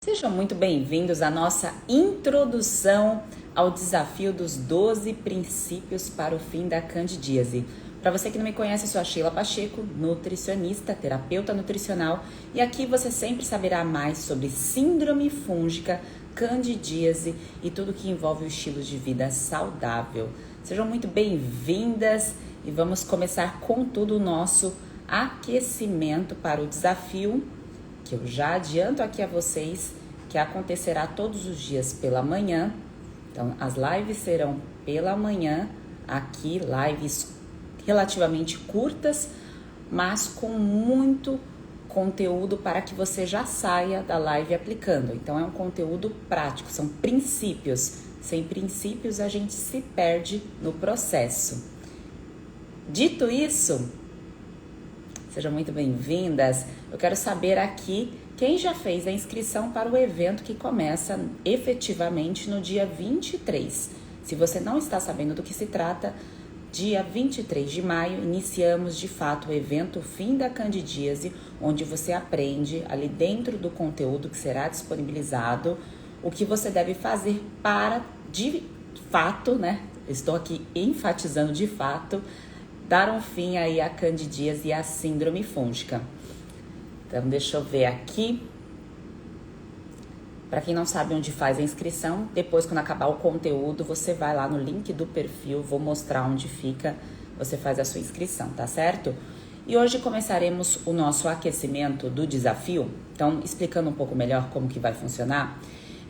Sejam muito bem-vindos à nossa introdução ao desafio dos 12 princípios para o fim da candidíase. Para você que não me conhece, eu sou a Sheila Pacheco, nutricionista, terapeuta nutricional, e aqui você sempre saberá mais sobre síndrome fúngica, candidíase e tudo que envolve o estilo de vida saudável. Sejam muito bem-vindas e vamos começar com tudo o nosso aquecimento para o desafio, que eu já adianto aqui a vocês que acontecerá todos os dias pela manhã. Então, as lives serão pela manhã, aqui, lives relativamente curtas, mas com muito conteúdo para que você já saia da live aplicando. Então, é um conteúdo prático, são princípios. Sem princípios, a gente se perde no processo. Dito isso, sejam muito bem-vindas. Eu quero saber aqui quem já fez a inscrição para o evento que começa efetivamente no dia 23. Se você não está sabendo do que se trata, dia 23 de maio iniciamos de fato o evento Fim da Candidíase, onde você aprende ali dentro do conteúdo que será disponibilizado o que você deve fazer para, de fato, né? Estou aqui enfatizando de fato, dar um fim aí à candidíase e à síndrome fúngica. Então, deixa eu ver aqui. Para quem não sabe onde faz a inscrição, depois quando acabar o conteúdo, você vai lá no link do perfil, vou mostrar onde fica, você faz a sua inscrição, tá certo? E hoje começaremos o nosso aquecimento do desafio. Então, explicando um pouco melhor como que vai funcionar,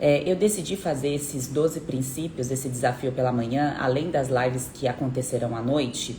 eu decidi fazer esses 12 princípios, esse desafio pela manhã, além das lives que acontecerão à noite,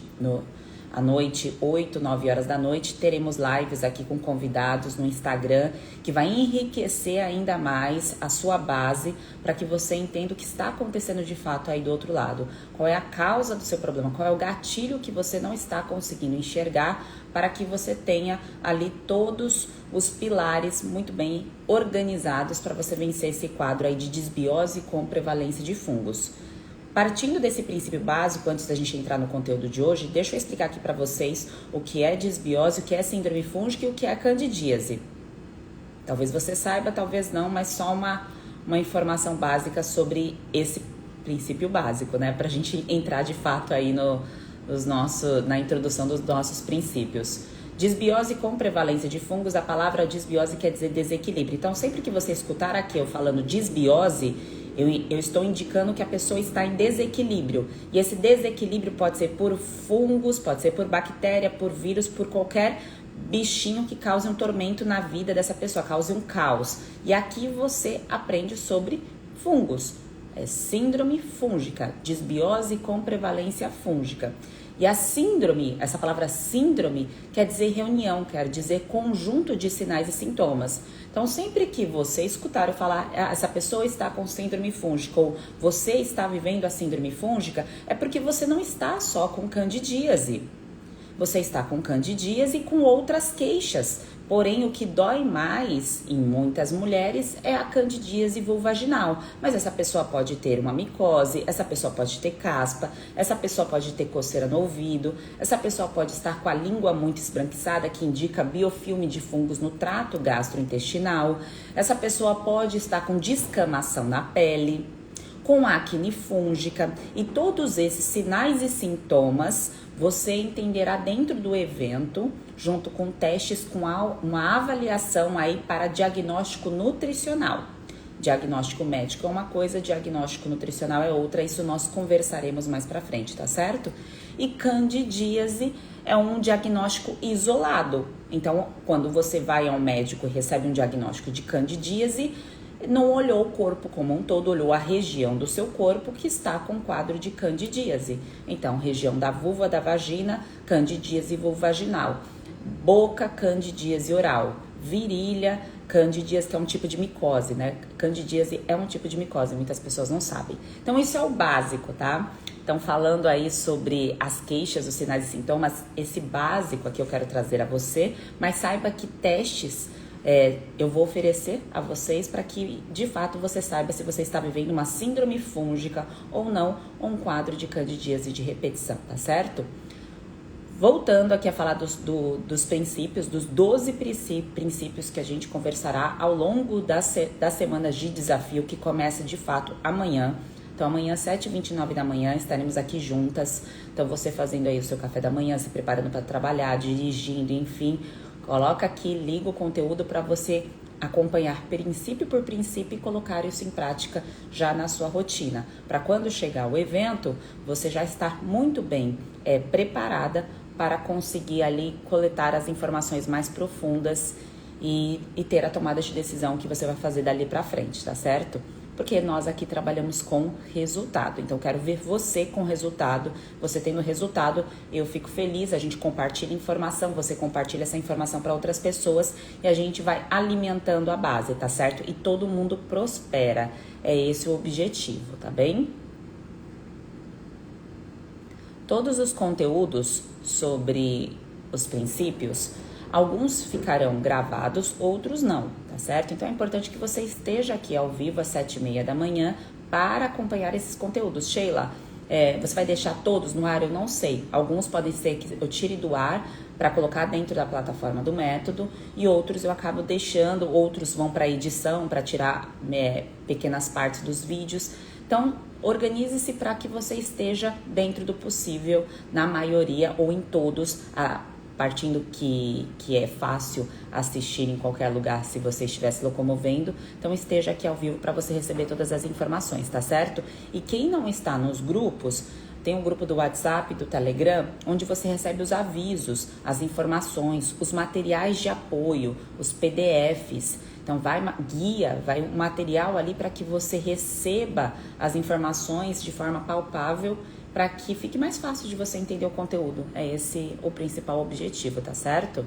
à noite, 8, 9 horas da noite, teremos lives aqui com convidados no Instagram, que vai enriquecer ainda mais a sua base para que você entenda o que está acontecendo de fato aí do outro lado. Qual é a causa do seu problema, qual é o gatilho que você não está conseguindo enxergar para que você tenha ali todos os pilares muito bem organizados para você vencer esse quadro aí de desbiose com prevalência de fungos. Partindo desse princípio básico, antes da gente entrar no conteúdo de hoje, deixa eu explicar aqui para vocês o que é desbiose, o que é síndrome fúngica e o que é candidíase. Talvez você saiba, talvez não, mas só uma informação básica sobre esse princípio básico, né? Para a gente entrar de fato aí na introdução dos nossos princípios. Desbiose com prevalência de fungos, a palavra desbiose quer dizer desequilíbrio. Então, sempre que você escutar aqui eu falando desbiose, eu estou indicando que a pessoa está em desequilíbrio. E esse desequilíbrio pode ser por fungos, pode ser por bactéria, por vírus, por qualquer bichinho que cause um tormento na vida dessa pessoa, cause um caos. E aqui você aprende sobre fungos. É síndrome fúngica, desbiose com prevalência fúngica. E a síndrome, essa palavra síndrome, quer dizer reunião, quer dizer conjunto de sinais e sintomas. Então, sempre que você escutar eu falar, essa pessoa está com síndrome fúngica ou você está vivendo a síndrome fúngica, é porque você não está só com candidíase. Você está com candidíase e com outras queixas. Porém, o que dói mais em muitas mulheres é a candidíase vulvaginal. Mas essa pessoa pode ter uma micose, essa pessoa pode ter caspa, essa pessoa pode ter coceira no ouvido, essa pessoa pode estar com a língua muito esbranquiçada, que indica biofilme de fungos no trato gastrointestinal. Essa pessoa pode estar com descamação na pele, com acne fúngica, e todos esses sinais e sintomas você entenderá dentro do evento, junto com testes, com uma avaliação aí para diagnóstico nutricional. Diagnóstico médico é uma coisa, diagnóstico nutricional é outra, isso nós conversaremos mais pra frente, tá certo? E candidíase é um diagnóstico isolado. Então, quando você vai ao médico e recebe um diagnóstico de candidíase, não olhou o corpo como um todo, olhou a região do seu corpo que está com quadro de candidíase. Então, região da vulva, da vagina, candidíase vulvaginal. Boca, candidíase oral. Virilha, candidíase, que é um tipo de micose, né? Candidíase é um tipo de micose, muitas pessoas não sabem. Então, isso é o básico, tá? Então, falando aí sobre as queixas, os sinais e sintomas, esse básico aqui eu quero trazer a você, mas saiba que testes eu vou oferecer a vocês para que de fato você saiba se você está vivendo uma síndrome fúngica ou não, ou um quadro de candidíase de repetição, tá certo? Voltando aqui a falar dos princípios, dos 12 princípios que a gente conversará ao longo das semanas de desafio, que começa de fato amanhã. Então amanhã, 7h29 da manhã, estaremos aqui juntas. Então você fazendo aí o seu café da manhã, se preparando para trabalhar, dirigindo, enfim. Coloca aqui, liga o conteúdo para você acompanhar princípio por princípio e colocar isso em prática já na sua rotina. Para quando chegar o evento, você já estar muito bem preparada para conseguir ali coletar as informações mais profundas e ter a tomada de decisão que você vai fazer dali para frente, tá certo? Porque nós aqui trabalhamos com resultado. Então, quero ver você com resultado. Você tendo resultado, eu fico feliz. A gente compartilha informação, você compartilha essa informação para outras pessoas e a gente vai alimentando a base, tá certo? E todo mundo prospera. É esse o objetivo, tá bem? Todos os conteúdos sobre os princípios, alguns ficarão gravados, outros não, tá certo? Então é importante que você esteja aqui ao vivo às 7h30 da manhã para acompanhar esses conteúdos. Sheila, você vai deixar todos no ar? Eu não sei. Alguns podem ser que eu tire do ar para colocar dentro da plataforma do método e outros eu acabo deixando, outros vão para edição, para tirar pequenas partes dos vídeos. Então, organize-se para que você esteja dentro do possível na maioria ou em todos, partindo que é fácil assistir em qualquer lugar se você estiver se locomovendo. Então esteja aqui ao vivo para você receber todas as informações, tá certo? E quem não está nos grupos, tem um grupo do WhatsApp, do Telegram, onde você recebe os avisos, as informações, os materiais de apoio, os PDFs. Então vai um material ali para que você receba as informações de forma palpável, para que fique mais fácil de você entender o conteúdo. É esse o principal objetivo, tá certo?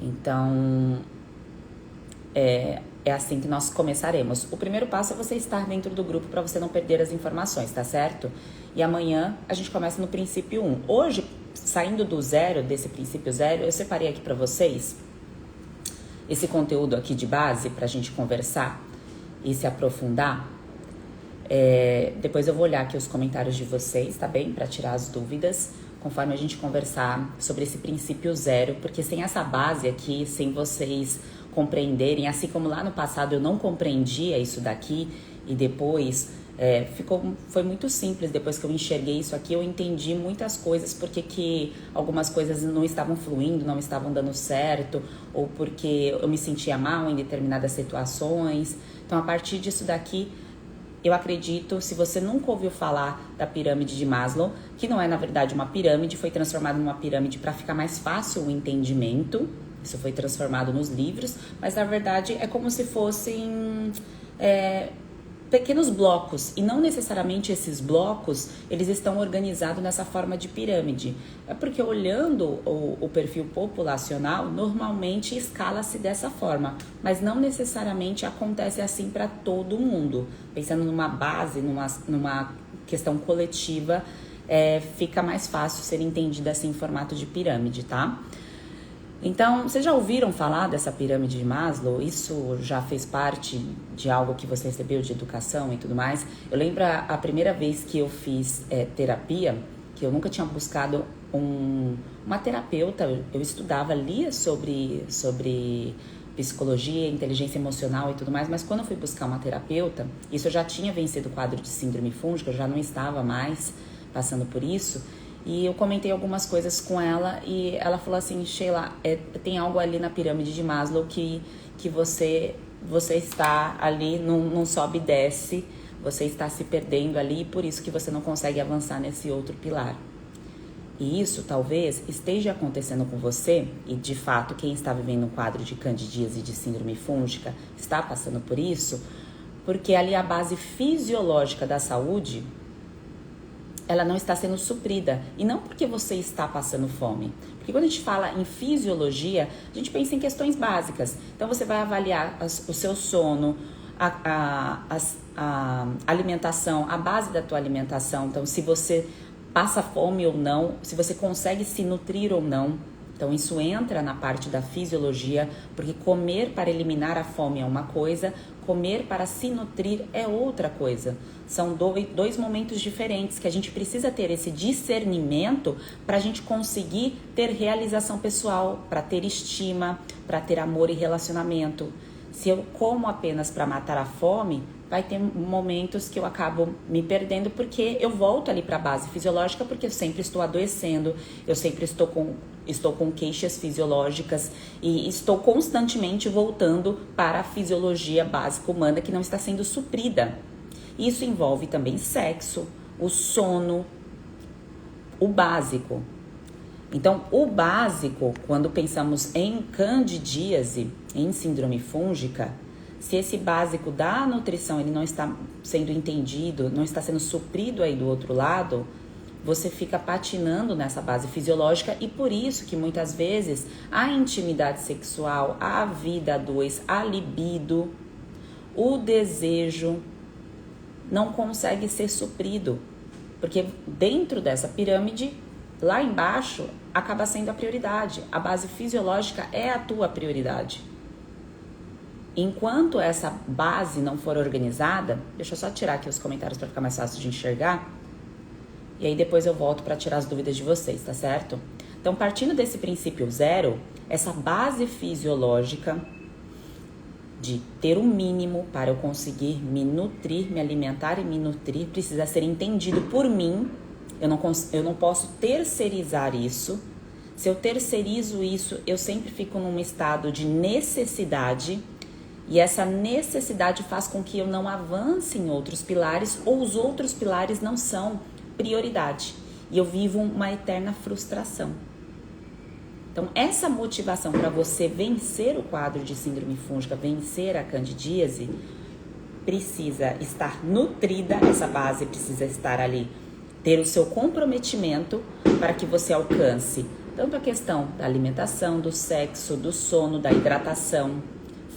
Então, é assim que nós começaremos. O primeiro passo é você estar dentro do grupo para você não perder as informações, tá certo? E amanhã a gente começa no princípio 1. Hoje, saindo do zero, desse princípio 0, eu separei aqui para vocês esse conteúdo aqui de base para a gente conversar e se aprofundar. Depois eu vou olhar aqui os comentários de vocês, tá bem? Para tirar as dúvidas, conforme a gente conversar sobre esse princípio 0, porque sem essa base aqui, sem vocês compreenderem, assim como lá no passado eu não compreendia isso daqui e depois foi muito simples. Depois que eu enxerguei isso aqui, eu entendi muitas coisas, porque que algumas coisas não estavam fluindo, não estavam dando certo, ou porque eu me sentia mal em determinadas situações. Então, a partir disso daqui, eu acredito, se você nunca ouviu falar da pirâmide de Maslow, que não é na verdade uma pirâmide, foi transformado numa pirâmide para ficar mais fácil o entendimento. Isso foi transformado nos livros, mas na verdade é como se fossem pequenos blocos, e não necessariamente esses blocos eles estão organizados nessa forma de pirâmide. É porque olhando o perfil populacional, normalmente escala-se dessa forma, mas não necessariamente acontece assim para todo mundo. Pensando numa base, numa questão coletiva, fica mais fácil ser entendida assim em formato de pirâmide, tá? Então, vocês já ouviram falar dessa pirâmide de Maslow? Isso já fez parte de algo que você recebeu de educação e tudo mais? Eu lembro a primeira vez que eu fiz terapia, que eu nunca tinha buscado uma terapeuta. Eu estudava, lia sobre psicologia, inteligência emocional e tudo mais, mas quando eu fui buscar uma terapeuta, isso eu já tinha vencido o quadro de síndrome fúngica, eu já não estava mais passando por isso. E eu comentei algumas coisas com ela e ela falou assim: Sheila, tem algo ali na pirâmide de Maslow que você está ali, não sobe e desce, você está se perdendo ali, e por isso que você não consegue avançar nesse outro pilar. E isso talvez esteja acontecendo com você, e de fato quem está vivendo um quadro de candidíase e de síndrome fúngica está passando por isso, porque ali a base fisiológica da saúde, ela não está sendo suprida. E não porque você está passando fome. Porque quando a gente fala em fisiologia, a gente pensa em questões básicas. Então você vai avaliar o seu sono, a alimentação, a base da tua alimentação. Então se você passa fome ou não, se você consegue se nutrir ou não. Então isso entra na parte da fisiologia, porque comer para eliminar a fome é uma coisa, comer para se nutrir é outra coisa. São dois momentos diferentes que a gente precisa ter esse discernimento para a gente conseguir ter realização pessoal, para ter estima, para ter amor e relacionamento. Se eu como apenas para matar a fome, vai ter momentos que eu acabo me perdendo porque eu volto ali para a base fisiológica, porque eu sempre estou adoecendo, eu sempre estou com queixas fisiológicas e estou constantemente voltando para a fisiologia básica humana que não está sendo suprida. Isso envolve também sexo, o sono, o básico. Então, o básico, quando pensamos em candidíase, em síndrome fúngica, se esse básico da nutrição ele não está sendo entendido, não está sendo suprido aí do outro lado, você fica patinando nessa base fisiológica e por isso que muitas vezes a intimidade sexual, a vida a dois, a libido, o desejo não consegue ser suprido, porque dentro dessa pirâmide, lá embaixo, acaba sendo a prioridade. A base fisiológica é a tua prioridade. Enquanto essa base não for organizada, deixa eu só tirar aqui os comentários para ficar mais fácil de enxergar. E aí depois eu volto para tirar as dúvidas de vocês, tá certo? Então, partindo desse princípio zero, essa base fisiológica de ter o mínimo para eu conseguir me nutrir, me alimentar e me nutrir, precisa ser entendido por mim. Eu não posso terceirizar isso. Se eu terceirizo isso, eu sempre fico num estado de necessidade. E essa necessidade faz com que eu não avance em outros pilares ou os outros pilares não são prioridade. E eu vivo uma eterna frustração. Então, essa motivação para você vencer o quadro de síndrome fúngica, vencer a candidíase, precisa estar nutrida, essa base precisa estar ali, ter o seu comprometimento para que você alcance tanto a questão da alimentação, do sexo, do sono, da hidratação.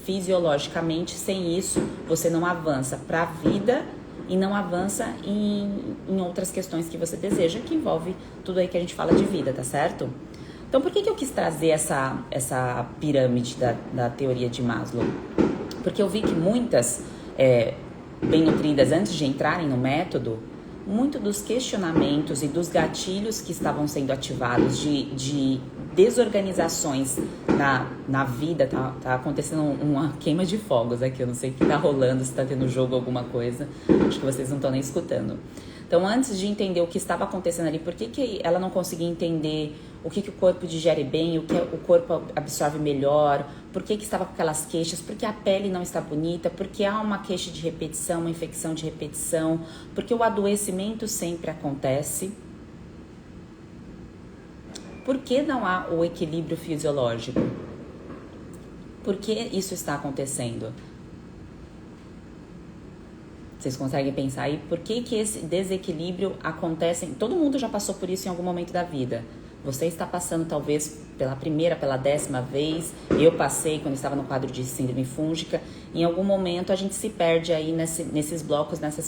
Fisiologicamente, sem isso, você não avança para a vida e não avança em outras questões que você deseja, que envolve tudo aí que a gente fala de vida, tá certo? Então, por que eu quis trazer essa pirâmide da teoria de Maslow? Porque eu vi que muitas bem nutridas, antes de entrarem no método, muito dos questionamentos e dos gatilhos que estavam sendo ativados de desorganizações na vida, tá acontecendo uma queima de fogos aqui, eu não sei o que tá rolando, se tá tendo jogo alguma coisa, acho que vocês não estão nem escutando. Então, antes de entender o que estava acontecendo ali, por que ela não conseguia entender o que o corpo digere bem, o que o corpo absorve melhor, por que estava com aquelas queixas, por que a pele não está bonita, por que há uma queixa de repetição, uma infecção de repetição, porque o adoecimento sempre acontece, por que não há o equilíbrio fisiológico? Por que isso está acontecendo? Vocês conseguem pensar aí por que esse desequilíbrio acontece? Todo mundo já passou por isso em algum momento da vida. Você está passando talvez pela primeira, pela 10ª vez. Eu passei quando estava no quadro de síndrome fúngica. Em algum momento a gente se perde aí nesses blocos, nessa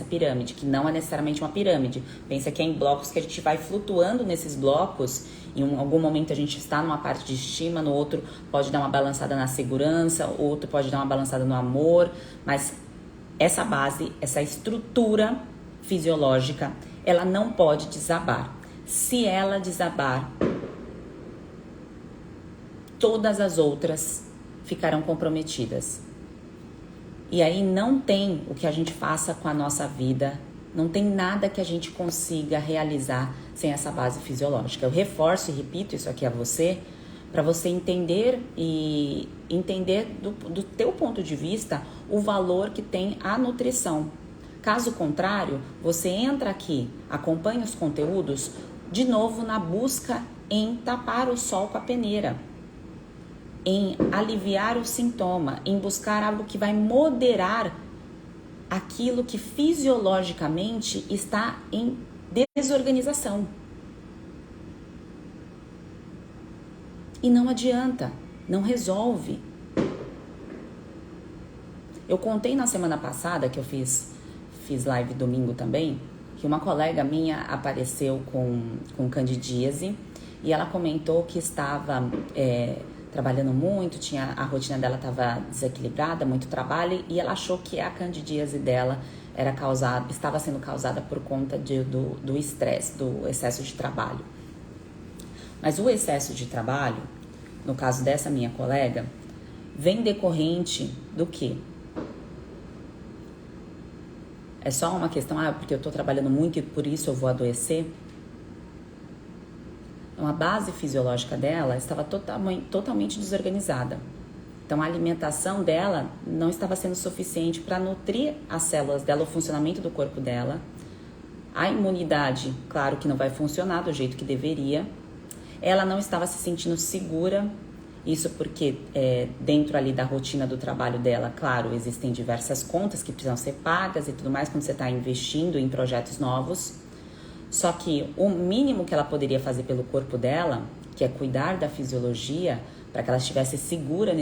pirâmide, que não é necessariamente uma pirâmide. Pensa que é em blocos que a gente vai flutuando nesses blocos. Em algum momento a gente está numa parte de estima, no outro pode dar uma balançada na segurança, outro pode dar uma balançada no amor, mas essa base, essa estrutura fisiológica, ela não pode desabar. Se ela desabar, todas as outras ficarão comprometidas. E aí não tem o que a gente faça com a nossa vida, não tem nada que a gente consiga realizar sem essa base fisiológica. Eu reforço e repito isso aqui a você, para você entender e entender do teu ponto de vista o valor que tem a nutrição. Caso contrário, você entra aqui, acompanha os conteúdos, de novo na busca em tapar o sol com a peneira, em aliviar o sintoma, em buscar algo que vai moderar aquilo que fisiologicamente está em desorganização. E não adianta, não resolve. Eu contei na semana passada, que eu fiz live domingo também, que uma colega minha apareceu com candidíase e ela comentou que estava trabalhando muito, a rotina dela estava desequilibrada, muito trabalho, e ela achou que a candidíase dela estava sendo causada por conta do estresse, do excesso de trabalho. Mas o excesso de trabalho, no caso dessa minha colega, vem decorrente do quê? É só uma questão, porque eu estou trabalhando muito e por isso eu vou adoecer? Então, a base fisiológica dela estava totalmente desorganizada. Então, a alimentação dela não estava sendo suficiente para nutrir as células dela, o funcionamento do corpo dela. A imunidade, claro que não vai funcionar do jeito que deveria. Ela não estava se sentindo segura. Isso porque dentro ali da rotina do trabalho dela, claro, existem diversas contas que precisam ser pagas e tudo mais quando você está investindo em projetos novos. Só que o mínimo que ela poderia fazer pelo corpo dela, que é cuidar da fisiologia, para que ela estivesse segura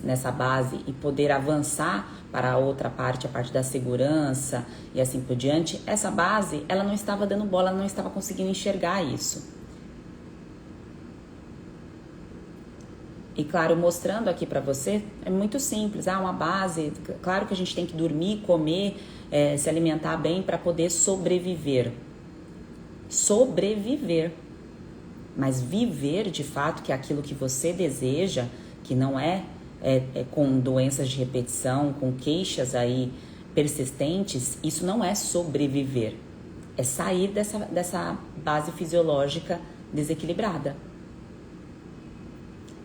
nessa base e poder avançar para a outra parte, a parte da segurança e assim por diante, essa base, ela não estava dando bola, ela não estava conseguindo enxergar isso. E claro, mostrando aqui para você, é muito simples, uma base, claro que a gente tem que dormir, comer, se alimentar bem para poder sobreviver. Sobreviver. Mas viver de fato, que é aquilo que você deseja, que não é com doenças de repetição, com queixas aí persistentes, isso não é sobreviver. É sair dessa base fisiológica desequilibrada.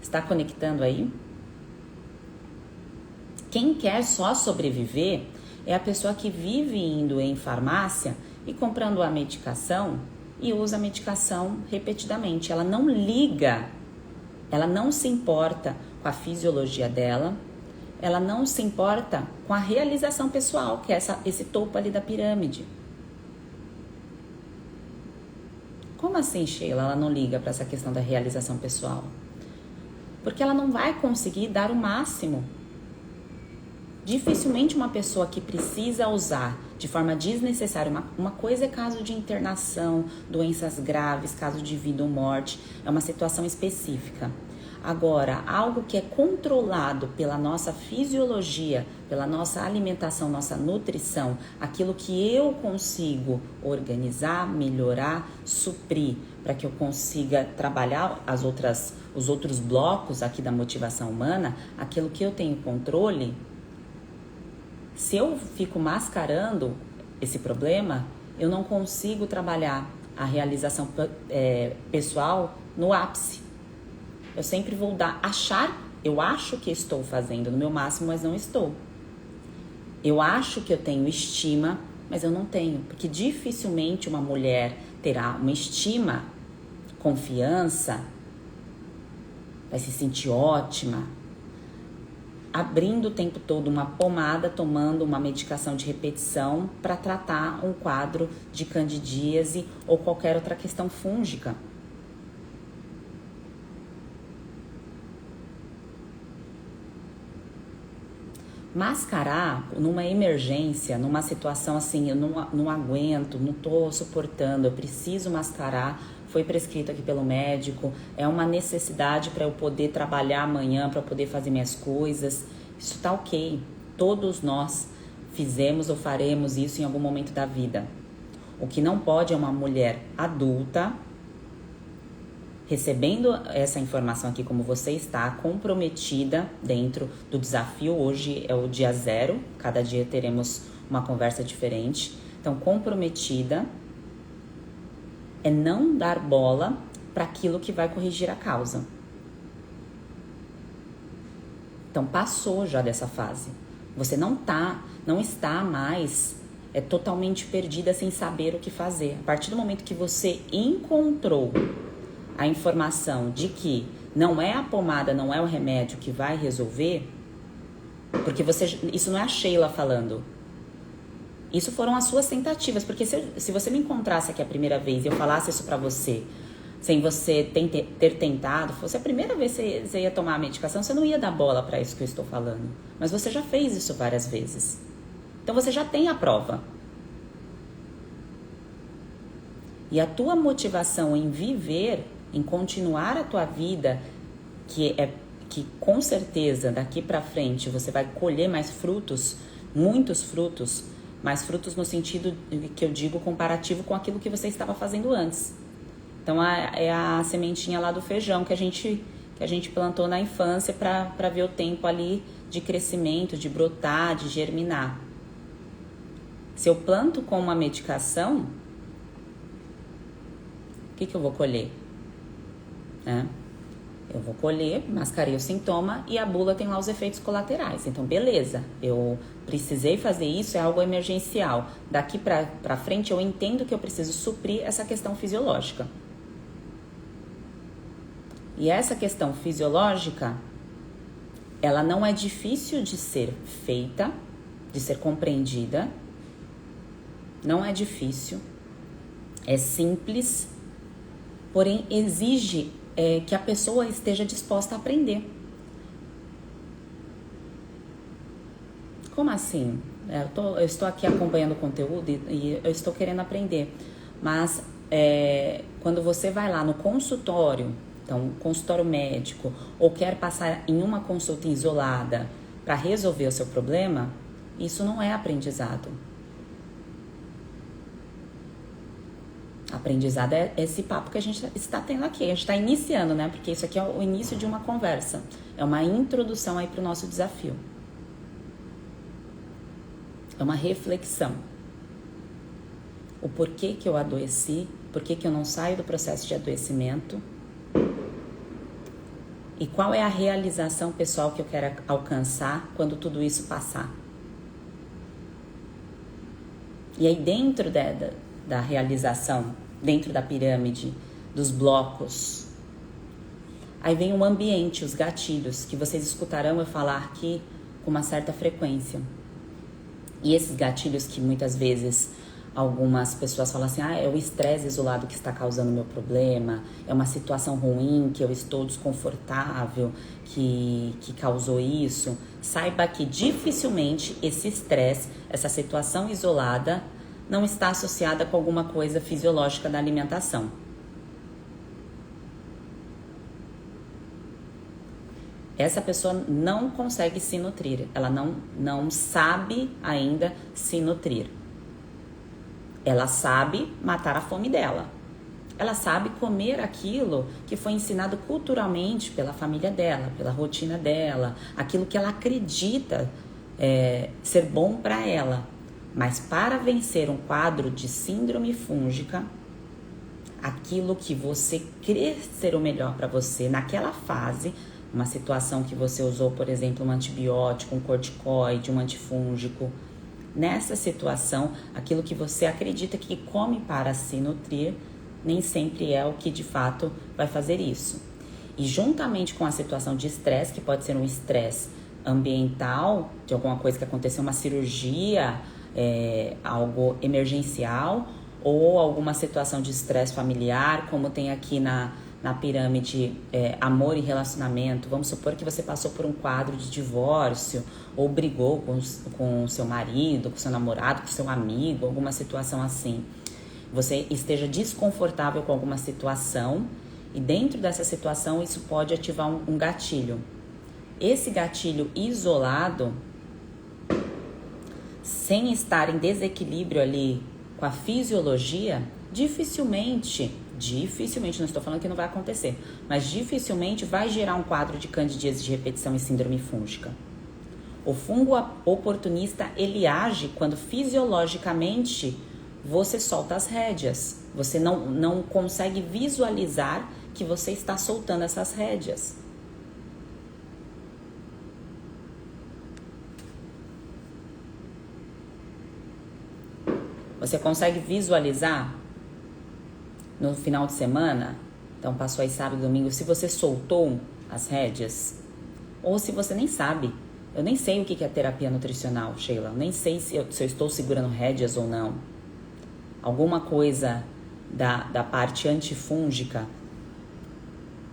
Está conectando aí? Quem quer só sobreviver é a pessoa que vive indo em farmácia e comprando a medicação e usa a medicação repetidamente. Ela não liga, ela não se importa com a fisiologia dela, ela não se importa com a realização pessoal, que é esse topo ali da pirâmide. Como assim, Sheila, ela não liga para essa questão da realização pessoal? Porque ela não vai conseguir dar o máximo. Dificilmente uma pessoa que precisa usar de forma desnecessária, uma coisa é caso de internação, doenças graves, caso de vida ou morte, é uma situação específica. Agora, algo que é controlado pela nossa fisiologia, pela nossa alimentação, nossa nutrição, aquilo que eu consigo organizar, melhorar, suprir, para que eu consiga trabalhar os outros blocos aqui da motivação humana, aquilo que eu tenho controle. Se eu fico mascarando esse problema, eu não consigo trabalhar a realização pessoal no ápice. Eu sempre vou eu acho que estou fazendo no meu máximo, mas não estou. Eu acho que eu tenho estima, mas eu não tenho, porque dificilmente uma mulher terá uma estima, confiança, vai se sentir ótima, abrindo o tempo todo uma pomada, tomando uma medicação de repetição para tratar um quadro de candidíase ou qualquer outra questão fúngica. Mascarar numa emergência, numa situação assim, eu não aguento, não tô suportando, eu preciso mascarar, foi prescrito aqui pelo médico, é uma necessidade para eu poder trabalhar amanhã, para eu poder fazer minhas coisas, isso tá ok. Todos nós fizemos ou faremos isso em algum momento da vida. O que não pode é uma mulher adulta recebendo essa informação aqui como você está, comprometida dentro do desafio. Hoje é o dia 0, cada dia teremos uma conversa diferente. Então, comprometida é não dar bola para aquilo que vai corrigir a causa. Então, passou já dessa fase. Você não está mais totalmente perdida sem saber o que fazer. A partir do momento que você encontrou a informação de que não é a pomada, não é o remédio que vai resolver, porque isso não é a Sheila falando. Isso foram as suas tentativas, porque se você me encontrasse aqui a primeira vez e eu falasse isso pra você, sem você ter tentado, fosse a primeira vez que você ia tomar a medicação, você não ia dar bola pra isso que eu estou falando. Mas você já fez isso várias vezes. Então você já tem a prova. E a tua motivação em viver, em continuar a tua vida, que com certeza daqui para frente você vai colher mais frutos, muitos frutos, mais frutos no sentido que eu digo comparativo com aquilo que você estava fazendo antes. Então é a sementinha lá do feijão que a gente plantou na infância para ver o tempo ali de crescimento, de brotar, de germinar. Se eu planto com uma medicação, o que eu vou colher? Eu vou colher, mascarei o sintoma e a bula tem lá os efeitos colaterais. Então, beleza, eu precisei fazer isso, é algo emergencial. Daqui pra frente, eu entendo que eu preciso suprir essa questão fisiológica. E essa questão fisiológica, ela não é difícil de ser feita, de ser compreendida. Não é difícil, é simples, porém exige que a pessoa esteja disposta a aprender. Como assim? Eu estou aqui acompanhando o conteúdo e eu estou querendo aprender, mas quando você vai lá no consultório, então consultório médico, ou quer passar em uma consulta isolada para resolver o seu problema, isso não é aprendizado. Aprendizado é esse papo que a gente está tendo aqui. A gente está iniciando, né? Porque isso aqui é o início de uma conversa. É uma introdução aí para o nosso desafio. É uma reflexão. O porquê que eu adoeci, porquê que eu não saio do processo de adoecimento e qual é a realização pessoal que eu quero alcançar quando tudo isso passar. E aí dentro da realização, dentro da pirâmide, dos blocos, aí vem o ambiente, os gatilhos, que vocês escutarão eu falar aqui com uma certa frequência. E esses gatilhos que muitas vezes algumas pessoas falam assim, é o estresse isolado que está causando meu problema, é uma situação ruim, que eu estou desconfortável, que causou isso. Saiba que dificilmente esse estresse, essa situação isolada, não está associada com alguma coisa fisiológica da alimentação. Essa pessoa não consegue se nutrir, ela não sabe ainda se nutrir. Ela sabe matar a fome dela. Ela sabe comer aquilo que foi ensinado culturalmente pela família dela, pela rotina dela, aquilo que ela acredita ser bom para ela. Mas para vencer um quadro de síndrome fúngica, aquilo que você crê ser o melhor para você naquela fase, uma situação que você usou, por exemplo, um antibiótico, um corticoide, um antifúngico, nessa situação, aquilo que você acredita que come para se nutrir, nem sempre é o que de fato vai fazer isso. E juntamente com a situação de estresse, que pode ser um estresse ambiental, de alguma coisa que aconteceu, uma cirurgia, algo emergencial, ou alguma situação de estresse familiar, como tem aqui na pirâmide amor e relacionamento. Vamos supor que você passou por um quadro de divórcio, ou brigou com seu marido, com seu namorado, com seu amigo, alguma situação assim. Você esteja desconfortável com alguma situação, e dentro dessa situação isso pode ativar um gatilho. Esse gatilho isolado, sem estar em desequilíbrio ali com a fisiologia, dificilmente, não estou falando que não vai acontecer, mas dificilmente vai gerar um quadro de candidíase de repetição e síndrome fúngica. O fungo oportunista, ele age quando fisiologicamente você solta as rédeas. Você não consegue visualizar que você está soltando essas rédeas. Você consegue visualizar no final de semana? Então passou aí sábado, domingo, se você soltou as rédeas, ou se você nem sabe. Eu nem sei o que é terapia nutricional, Sheila. Eu nem sei se eu estou segurando rédeas ou não. Alguma coisa da parte antifúngica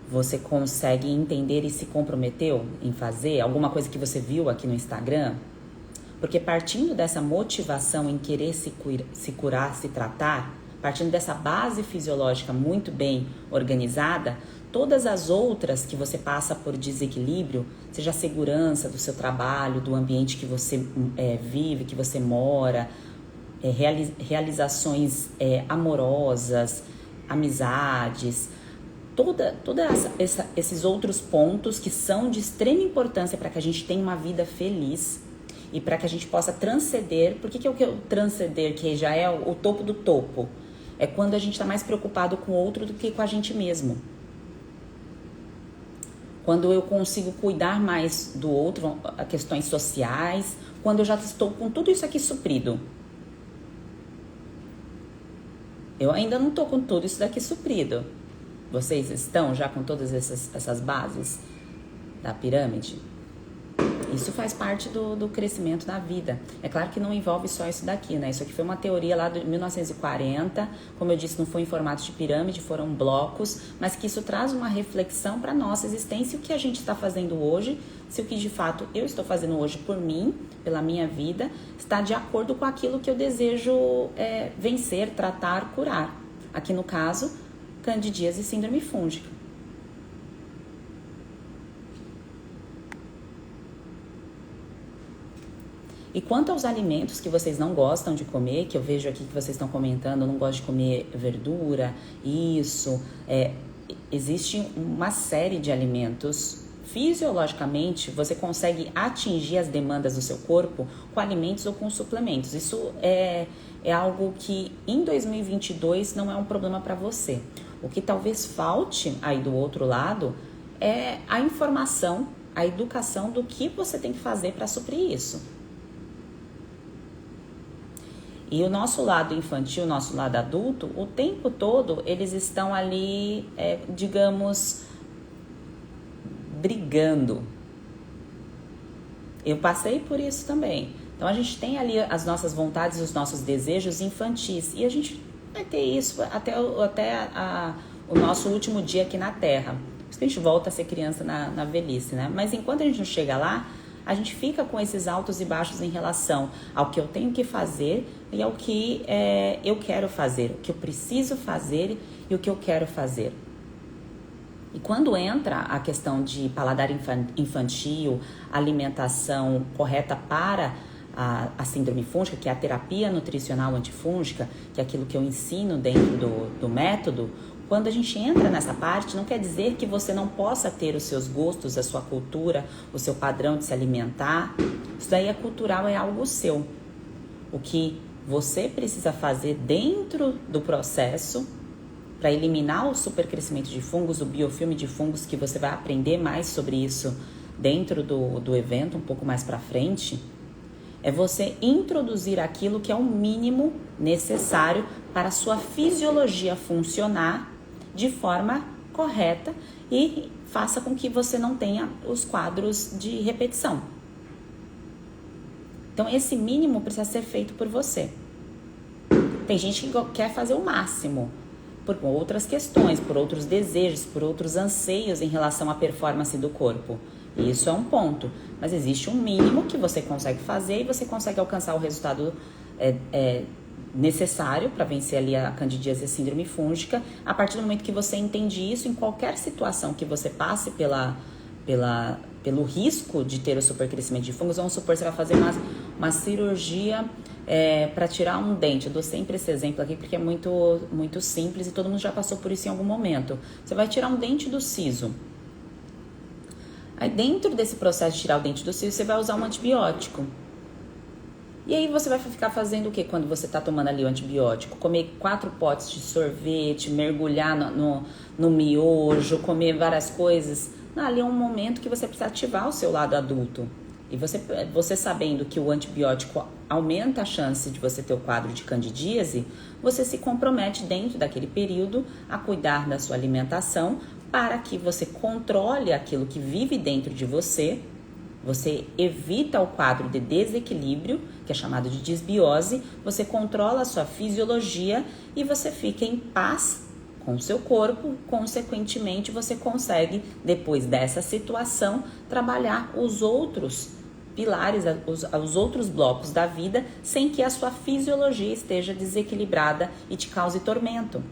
você consegue entender e se comprometeu em fazer? Alguma coisa que você viu aqui no Instagram? Porque partindo dessa motivação em querer se curar, se tratar, a partindo dessa base fisiológica muito bem organizada, todas as outras que você passa por desequilíbrio, seja a segurança do seu trabalho, do ambiente que você vive, que você mora, realizações amorosas, amizades, esses outros pontos que são de extrema importância para que a gente tenha uma vida feliz e para que a gente possa transcender. Por que eu quero transcender, que já é o topo do topo? É quando a gente está mais preocupado com o outro do que com a gente mesmo. Quando eu consigo cuidar mais do outro, questões sociais, quando eu já estou com tudo isso aqui suprido. Eu ainda não estou com tudo isso daqui suprido. Vocês estão já com todas essas bases da pirâmide? Isso faz parte do crescimento da vida. É claro que não envolve só isso daqui, né? Isso aqui foi uma teoria lá de 1940. Como eu disse, não foi em formato de pirâmide, foram blocos. Mas que isso traz uma reflexão para a nossa existência. E o que a gente está fazendo hoje, se o que de fato eu estou fazendo hoje por mim, pela minha vida, está de acordo com aquilo que eu desejo vencer, tratar, curar. Aqui no caso, candidíase e síndrome fúngica. E quanto aos alimentos que vocês não gostam de comer, que eu vejo aqui que vocês estão comentando, eu não gosto de comer verdura, existe uma série de alimentos. Fisiologicamente, você consegue atingir as demandas do seu corpo com alimentos ou com suplementos. Isso é algo que em 2022 não é um problema para você. O que talvez falte aí do outro lado é a informação, a educação do que você tem que fazer para suprir isso. E o nosso lado infantil, o nosso lado adulto, o tempo todo eles estão ali, digamos, brigando. Eu passei por isso também. Então a gente tem ali as nossas vontades, os nossos desejos infantis. E a gente vai ter isso até o nosso último dia aqui na Terra. Por isso que a gente volta a ser criança na velhice, né? Mas enquanto a gente não chega lá, a gente fica com esses altos e baixos em relação ao que eu tenho que fazer e ao que eu quero fazer, o que eu preciso fazer e o que eu quero fazer. E quando entra a questão de paladar infantil, alimentação correta para a síndrome fúngica, que é a terapia nutricional antifúngica, que é aquilo que eu ensino dentro do método, quando a gente entra nessa parte, não quer dizer que você não possa ter os seus gostos, a sua cultura, o seu padrão de se alimentar. Isso daí é cultural, é algo seu. O que você precisa fazer dentro do processo para eliminar o supercrescimento de fungos, o biofilme de fungos, que você vai aprender mais sobre isso dentro do evento, um pouco mais para frente, é você introduzir aquilo que é o mínimo necessário para a sua fisiologia funcionar de forma correta e faça com que você não tenha os quadros de repetição. Então, esse mínimo precisa ser feito por você. Tem gente que quer fazer o máximo por outras questões, por outros desejos, por outros anseios em relação à performance do corpo. E isso é um ponto. Mas existe um mínimo que você consegue fazer e você consegue alcançar o resultado necessário para vencer ali a candidíase e a síndrome fúngica. A partir do momento que você entende isso, em qualquer situação que você passe pelo risco de ter o supercrescimento de fungos, vamos supor que você vai fazer uma cirurgia para tirar um dente. Eu dou sempre esse exemplo aqui porque é muito, muito simples e todo mundo já passou por isso em algum momento. Você vai tirar um dente do siso. Aí dentro desse processo de tirar o dente do siso, você vai usar um antibiótico. E aí você vai ficar fazendo o que quando você está tomando ali o antibiótico? Comer 4 potes de sorvete, mergulhar no miojo, comer várias coisas. Não, ali é um momento que você precisa ativar o seu lado adulto. E você sabendo que o antibiótico aumenta a chance de você ter o quadro de candidíase, você se compromete dentro daquele período a cuidar da sua alimentação para que você controle aquilo que vive dentro de você. Você evita o quadro de desequilíbrio, que é chamado de disbiose, você controla a sua fisiologia e você fica em paz com o seu corpo. Consequentemente, você consegue, depois dessa situação, trabalhar os outros pilares, os outros blocos da vida, sem que a sua fisiologia esteja desequilibrada e te cause tormento.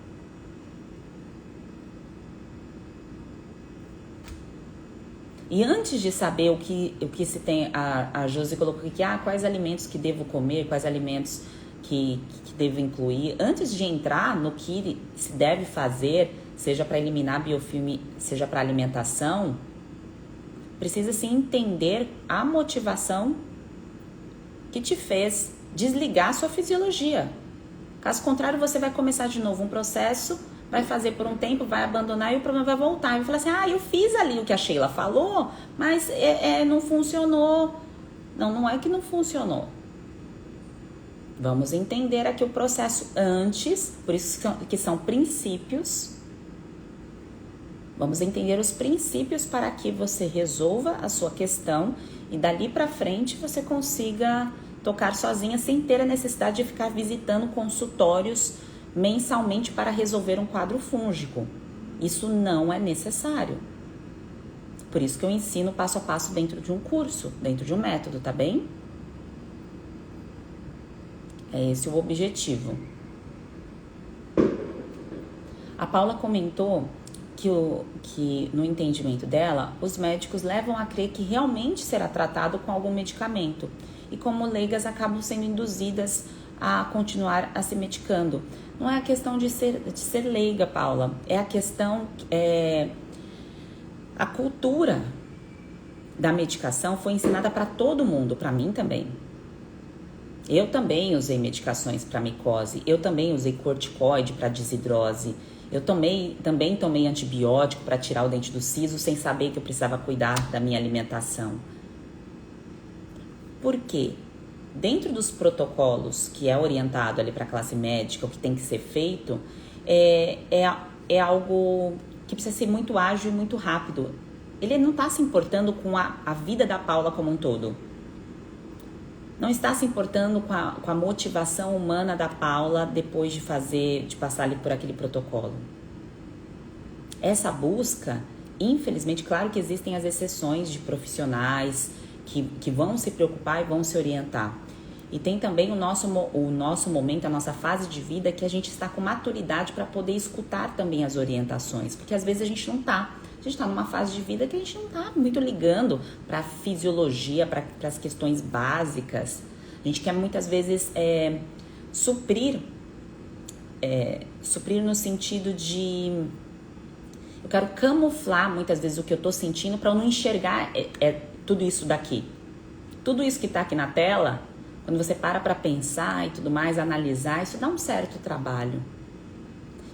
E antes de saber o que se tem, a Josi colocou aqui, quais alimentos que devo comer, quais alimentos que devo incluir, antes de entrar no que se deve fazer, seja para eliminar biofilme, seja para alimentação, precisa se entender a motivação que te fez desligar a sua fisiologia. Caso contrário, você vai começar de novo um processo, vai fazer por um tempo, vai abandonar e o problema vai voltar. E vai falar assim, eu fiz ali o que a Sheila falou, mas não funcionou. Não é que não funcionou. Vamos entender aqui o processo antes, por isso que são princípios. Vamos entender os princípios para que você resolva a sua questão e dali para frente você consiga tocar sozinha sem ter a necessidade de ficar visitando consultórios mensalmente para resolver um quadro fúngico. Isso não é necessário. Por isso que eu ensino passo a passo dentro de um curso, dentro de um método, tá bem? É esse o objetivo. A Paula comentou que no entendimento dela, os médicos levam a crer que realmente será tratado com algum medicamento. E como leigas acabam sendo induzidas a continuar a se medicando. Não é a questão de ser leiga, Paula. É a questão... a cultura da medicação foi ensinada para todo mundo, para mim também. Eu também usei medicações para micose. Eu também usei corticoide para desidrose. Eu também tomei antibiótico para tirar o dente do siso sem saber que eu precisava cuidar da minha alimentação. Por quê? Dentro dos protocolos que é orientado ali para a classe médica, o que tem que ser feito, é algo que precisa ser muito ágil e muito rápido. Ele não está se importando com a vida da Paula como um todo. Não está se importando com a motivação humana da Paula depois de passar ali por aquele protocolo. Essa busca, infelizmente, claro que existem as exceções de profissionais que vão se preocupar e vão se orientar. E tem também o nosso momento, a nossa fase de vida que a gente está com maturidade para poder escutar também as orientações. Porque às vezes a gente não está. A gente está numa fase de vida que a gente não está muito ligando para a fisiologia, para as questões básicas. A gente quer muitas vezes suprir no sentido de... Eu quero camuflar muitas vezes o que eu estou sentindo para eu não enxergar tudo isso daqui. Tudo isso que está aqui na tela, quando você para pensar e tudo mais, analisar, isso dá um certo trabalho.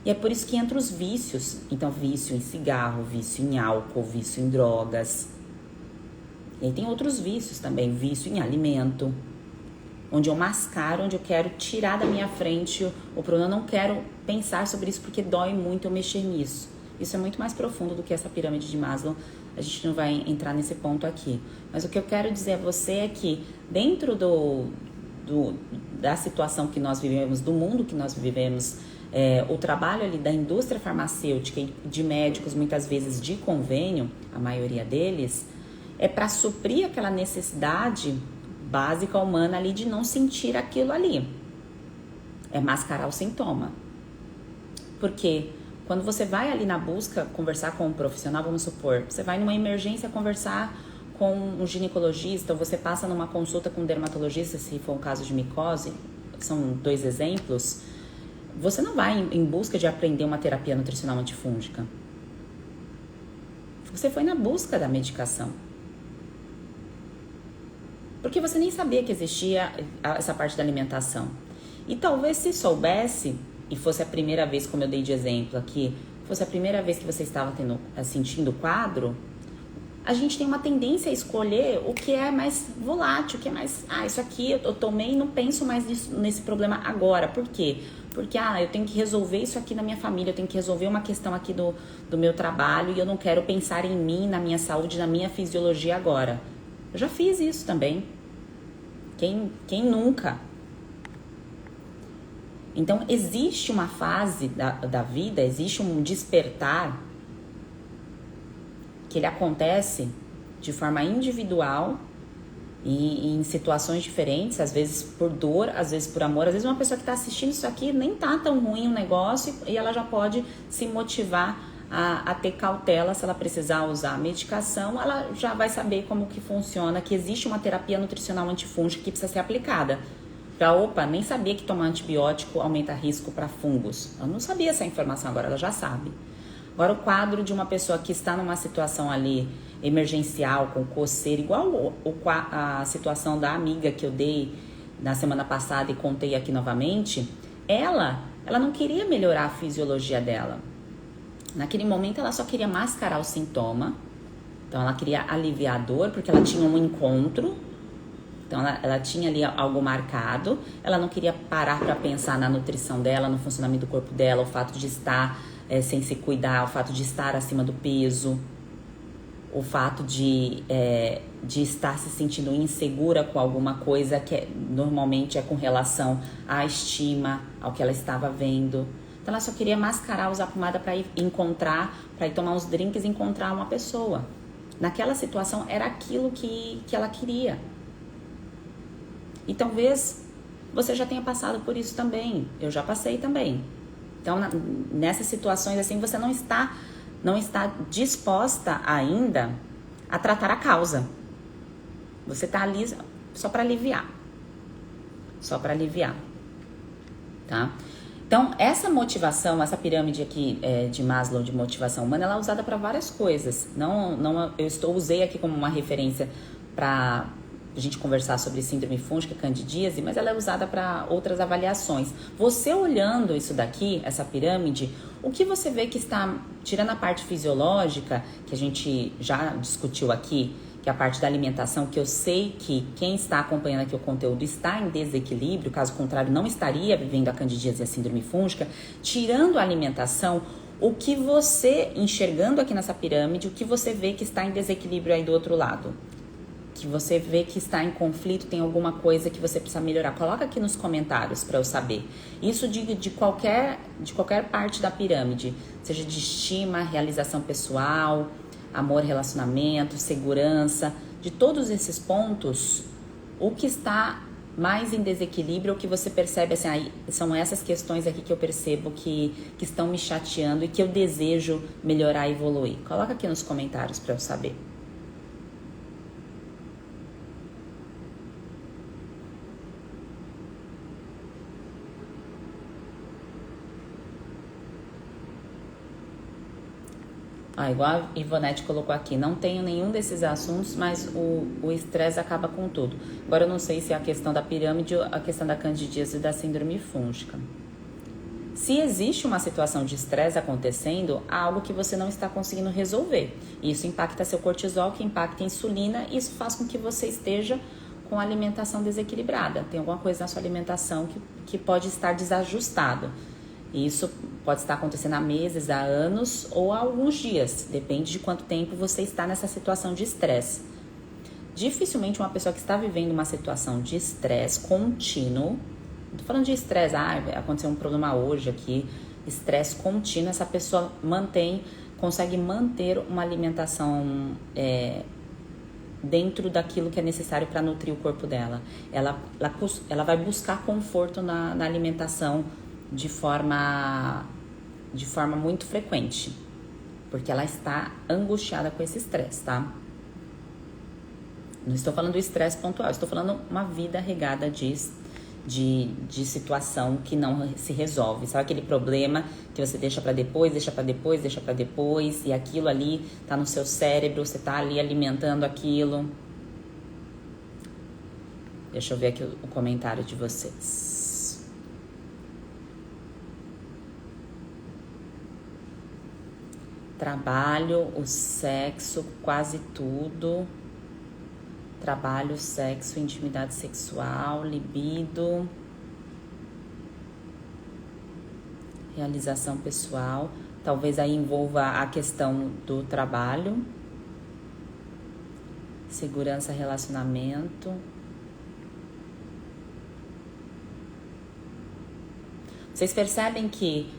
E é por isso que entra os vícios. Então, vício em cigarro, vício em álcool, vício em drogas. E aí tem outros vícios também, vício em alimento. Onde eu mascaro, onde eu quero tirar da minha frente o problema. Eu não quero pensar sobre isso porque dói muito eu mexer nisso. Isso é muito mais profundo do que essa pirâmide de Maslow. A gente não vai entrar nesse ponto aqui. Mas o que eu quero dizer a você é que dentro da situação que nós vivemos, do mundo que nós vivemos, o trabalho ali da indústria farmacêutica e de médicos, muitas vezes de convênio, a maioria deles, é para suprir aquela necessidade básica humana ali de não sentir aquilo ali. É mascarar o sintoma. Porque quando você vai ali na busca conversar com um profissional, vamos supor, você vai numa emergência conversar com um ginecologista, ou você passa numa consulta com um dermatologista, se for um caso de micose, são 2 exemplos, você não vai em busca de aprender uma terapia nutricional antifúngica. Você foi na busca da medicação. Porque você nem sabia que existia essa parte da alimentação. E talvez se soubesse, e fosse a primeira vez, como eu dei de exemplo aqui, fosse a primeira vez que você estava sentindo o quadro, a gente tem uma tendência a escolher o que é mais volátil, o que é mais... isso aqui eu tomei e não penso mais nesse problema agora. Por quê? Porque, eu tenho que resolver isso aqui na minha família, eu tenho que resolver uma questão aqui do meu trabalho e eu não quero pensar em mim, na minha saúde, na minha fisiologia agora. Eu já fiz isso também. Quem nunca? Então, existe uma fase da vida, existe um despertar que ele acontece de forma individual E em situações diferentes, às vezes por dor, às vezes por amor. Às vezes uma pessoa que está assistindo isso aqui nem tá tão ruim o negócio e ela já pode se motivar a ter cautela. Se ela precisar usar a medicação, ela já vai saber como que funciona, que existe uma terapia nutricional antifúngica que precisa ser aplicada. Opa, nem sabia que tomar antibiótico aumenta risco para fungos. Eu não sabia essa informação, agora ela já sabe. Agora o quadro de uma pessoa que está numa situação ali emergencial, com coceira, igual a situação da amiga que eu dei na semana passada e contei aqui novamente, ela não queria melhorar a fisiologia dela. Naquele momento ela só queria mascarar o sintoma, então ela queria aliviar a dor, porque ela tinha um encontro, então ela tinha ali algo marcado, ela não queria parar para pensar na nutrição dela, no funcionamento do corpo dela, o fato de estar sem se cuidar, o fato de estar acima do peso, o fato de estar se sentindo insegura com alguma coisa que normalmente é com relação à estima, ao que ela estava vendo. Então ela só queria mascarar, usar pomada para ir tomar uns drinks e encontrar uma pessoa. Naquela situação era aquilo que ela queria. E talvez você já tenha passado por isso também. Eu já passei também. Então nessas situações assim você não está disposta ainda a tratar a causa. Você está ali só para aliviar. Só para aliviar. Tá? Então, essa motivação, essa pirâmide aqui de Maslow de motivação humana, ela é usada para várias coisas. Usei aqui como uma referência para a gente conversar sobre síndrome fúngica, candidíase, mas ela é usada para outras avaliações. Você olhando isso daqui, essa pirâmide, o que você vê que está, tirando a parte fisiológica, que a gente já discutiu aqui, que é a parte da alimentação, que eu sei que quem está acompanhando aqui o conteúdo está em desequilíbrio, caso contrário não estaria vivendo a candidíase e a síndrome fúngica, tirando a alimentação, o que você, enxergando aqui nessa pirâmide, o que você vê que está em desequilíbrio aí do outro lado? Que você vê que está em conflito, tem alguma coisa que você precisa melhorar. Coloca aqui nos comentários para eu saber. Isso de qualquer parte da pirâmide, seja de estima, realização pessoal, amor, relacionamento, segurança, de todos esses pontos, o que está mais em desequilíbrio, o que você percebe assim, aí, são essas questões aqui que eu percebo que estão me chateando e que eu desejo melhorar e evoluir. Coloca aqui nos comentários para eu saber. Igual a Ivonete colocou aqui, não tenho nenhum desses assuntos, mas o estresse acaba com tudo. Agora eu não sei se é a questão da pirâmide ou a questão da candidíase e da síndrome fúngica. Se existe uma situação de estresse acontecendo, há algo que você não está conseguindo resolver. Isso impacta seu cortisol, que impacta a insulina, e isso faz com que você esteja com a alimentação desequilibrada. Tem alguma coisa na sua alimentação que pode estar desajustado. E isso pode estar acontecendo há meses, há anos ou há alguns dias. Depende de quanto tempo você está nessa situação de estresse. Dificilmente uma pessoa que está vivendo uma situação de estresse contínuo, não tô falando de estresse, aconteceu um problema hoje aqui, estresse contínuo, essa pessoa consegue manter uma alimentação dentro daquilo que é necessário para nutrir o corpo dela. Ela vai buscar conforto na alimentação de forma muito frequente, porque ela está angustiada com esse estresse, tá? Não estou falando do estresse pontual, estou falando uma vida regada de situação que não se resolve. Sabe aquele problema que você deixa para depois, e aquilo ali tá no seu cérebro, você tá ali alimentando aquilo. Deixa eu ver aqui o comentário de vocês. Trabalho, o sexo, quase tudo. Trabalho, sexo, intimidade sexual, libido, realização pessoal. Talvez aí envolva a questão do trabalho, segurança, relacionamento. Vocês percebem que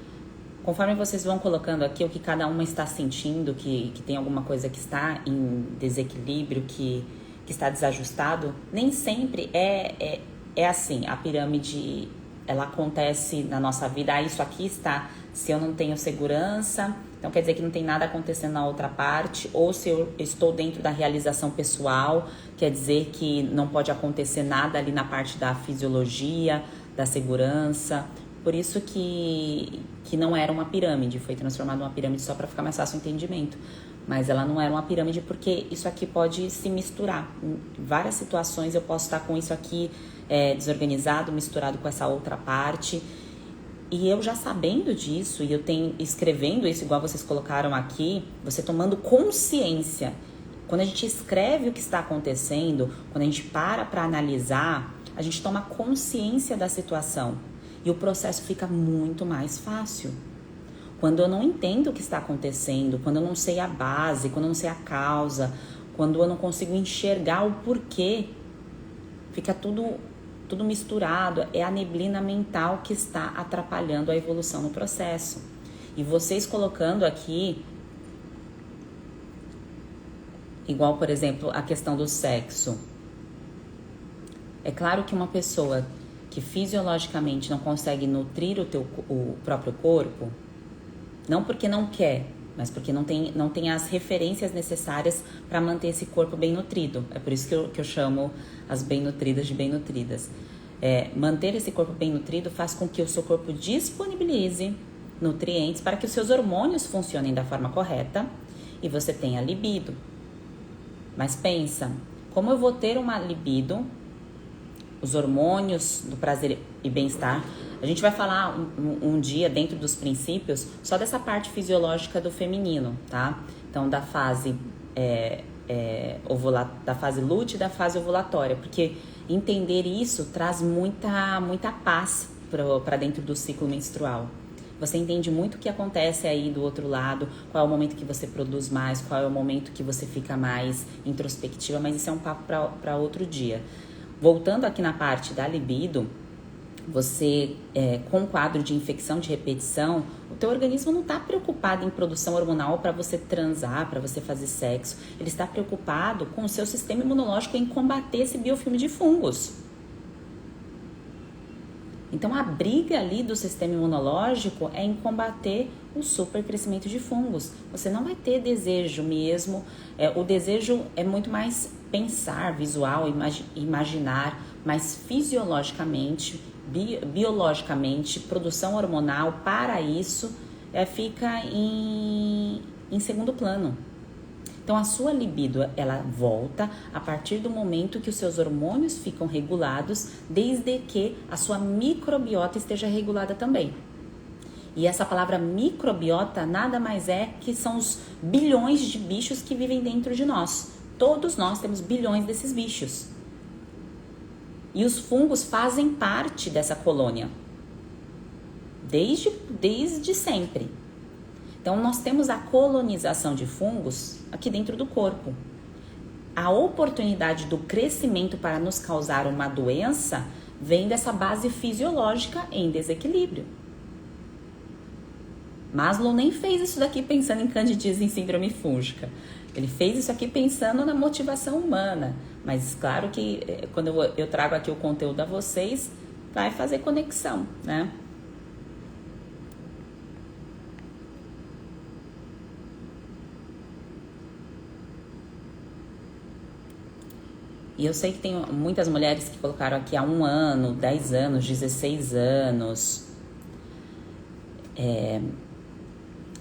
conforme vocês vão colocando aqui o que cada uma está sentindo, que tem alguma coisa que está em desequilíbrio, que que está desajustado, nem sempre é assim. A pirâmide, ela acontece na nossa vida, isso aqui está, se eu não tenho segurança, então quer dizer que não tem nada acontecendo na outra parte, ou se eu estou dentro da realização pessoal, quer dizer que não pode acontecer nada ali na parte da fisiologia, da segurança. Por isso que não era uma pirâmide, foi transformada em uma pirâmide só para ficar mais fácil o entendimento. Mas ela não era uma pirâmide porque isso aqui pode se misturar. Em várias situações eu posso estar com isso aqui desorganizado, misturado com essa outra parte. E eu já sabendo disso, e eu tenho escrevendo isso, igual vocês colocaram aqui, você tomando consciência. Quando a gente escreve o que está acontecendo, quando a gente para analisar, a gente toma consciência da situação. E o processo fica muito mais fácil. Quando eu não entendo o que está acontecendo, quando eu não sei a base, quando eu não sei a causa, quando eu não consigo enxergar o porquê, fica tudo misturado. É a neblina mental que está atrapalhando a evolução no processo. E vocês colocando aqui, igual, por exemplo, a questão do sexo. É claro que uma pessoa que fisiologicamente não consegue nutrir o próprio corpo, não porque não quer, mas porque não tem as referências necessárias para manter esse corpo bem nutrido. É por isso que eu chamo as bem nutridas de bem nutridas. Manter esse corpo bem nutrido faz com que o seu corpo disponibilize nutrientes para que os seus hormônios funcionem da forma correta e você tenha libido. Mas pensa, como eu vou ter uma libido, os hormônios do prazer e bem-estar? A gente vai falar um dia, dentro dos princípios, só dessa parte fisiológica do feminino, tá? Então, da fase da fase lútea e da fase ovulatória, porque entender isso traz muita paz para dentro do ciclo menstrual. Você entende muito o que acontece aí do outro lado, qual é o momento que você produz mais, qual é o momento que você fica mais introspectiva, mas isso é um papo para outro dia. Voltando aqui na parte da libido, você, com quadro de infecção de repetição, o teu organismo não está preocupado em produção hormonal para você transar, para você fazer sexo. Ele está preocupado com o seu sistema imunológico em combater esse biofilme de fungos. Então, a briga ali do sistema imunológico é em combater o supercrescimento de fungos. Você não vai ter desejo mesmo. O desejo é muito mais pensar, visual, imaginar, mas fisiologicamente, biologicamente, produção hormonal, para isso, fica em segundo plano. Então, a sua libido, ela volta a partir do momento que os seus hormônios ficam regulados, desde que a sua microbiota esteja regulada também. E essa palavra microbiota nada mais é que são os bilhões de bichos que vivem dentro de nós. Todos nós temos bilhões desses bichos. E os fungos fazem parte dessa colônia. Desde sempre. Então, nós temos a colonização de fungos aqui dentro do corpo. A oportunidade do crescimento para nos causar uma doença vem dessa base fisiológica em desequilíbrio. Maslow nem fez isso daqui pensando em candidíase e em síndrome fúngica. Ele fez isso aqui pensando na motivação humana. Mas claro que quando eu trago aqui o conteúdo a vocês, vai fazer conexão, né? E eu sei que tem muitas mulheres que colocaram aqui há 1 ano, 10 anos, 16 anos.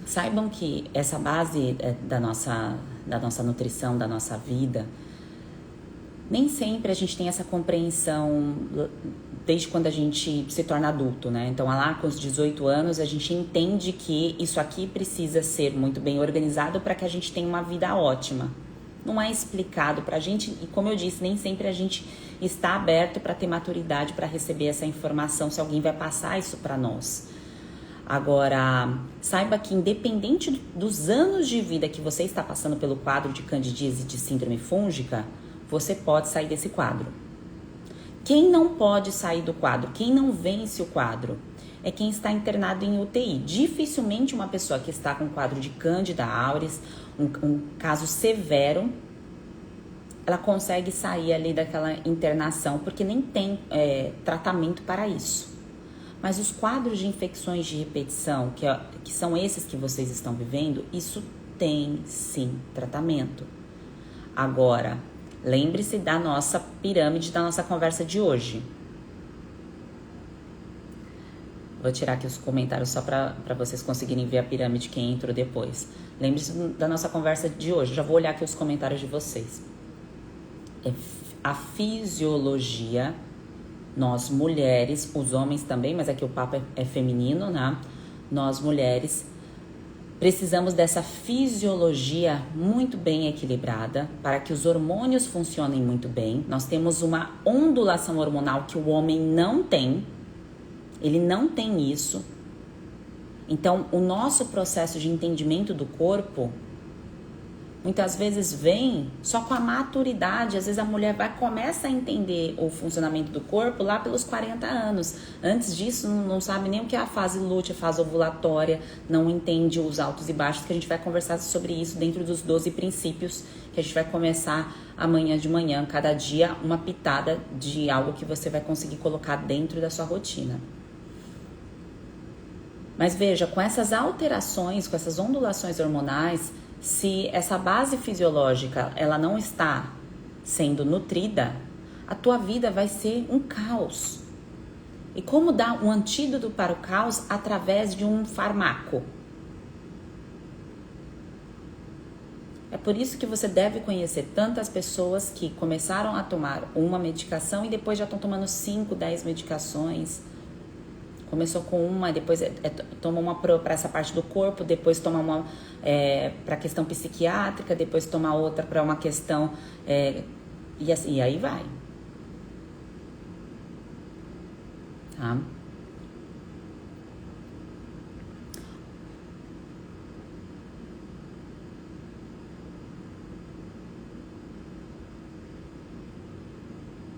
Saibam que essa base da nossa nutrição, da nossa vida, nem sempre a gente tem essa compreensão desde quando a gente se torna adulto, né? Então, lá com os 18 anos, a gente entende que isso aqui precisa ser muito bem organizado para que a gente tenha uma vida ótima. Não é explicado pra gente, e como eu disse, nem sempre a gente está aberto para ter maturidade para receber essa informação, se alguém vai passar isso para nós. Agora, saiba que independente dos anos de vida que você está passando pelo quadro de candidíase e de síndrome fúngica, você pode sair desse quadro. Quem não pode sair do quadro, quem não vence o quadro, é quem está internado em UTI. Dificilmente uma pessoa que está com quadro de Candida auris, um caso severo, ela consegue sair ali daquela internação, porque nem tem tratamento para isso. Mas os quadros de infecções de repetição, que são esses que vocês estão vivendo, isso tem sim tratamento. Agora, lembre-se da nossa pirâmide, da nossa conversa de hoje. Vou tirar aqui os comentários só para vocês conseguirem ver a pirâmide quem entrou depois. Lembre-se da nossa conversa de hoje. Já vou olhar aqui os comentários de vocês. A fisiologia, nós mulheres, os homens também, mas aqui o papo é feminino, né? Nós mulheres precisamos dessa fisiologia muito bem equilibrada para que os hormônios funcionem muito bem. Nós temos uma ondulação hormonal que o homem não tem. Ele não tem isso. Então, o nosso processo de entendimento do corpo muitas vezes vem só com a maturidade. Às vezes a mulher começa a entender o funcionamento do corpo lá pelos 40 anos. Antes disso, não sabe nem o que é a fase lútea, a fase ovulatória, não entende os altos e baixos, que a gente vai conversar sobre isso dentro dos 12 princípios, que a gente vai começar amanhã de manhã, cada dia uma pitada de algo que você vai conseguir colocar dentro da sua rotina. Mas veja, com essas alterações, com essas ondulações hormonais, se essa base fisiológica ela não está sendo nutrida, a tua vida vai ser um caos. E como dar um antídoto para o caos? Através de um fármaco. É por isso que você deve conhecer tantas pessoas que começaram a tomar uma medicação e depois já estão tomando 5, 10 medicações. Começou com uma, depois toma uma para essa parte do corpo, depois toma uma para a questão psiquiátrica, depois toma outra para uma questão... e aí vai. Tá?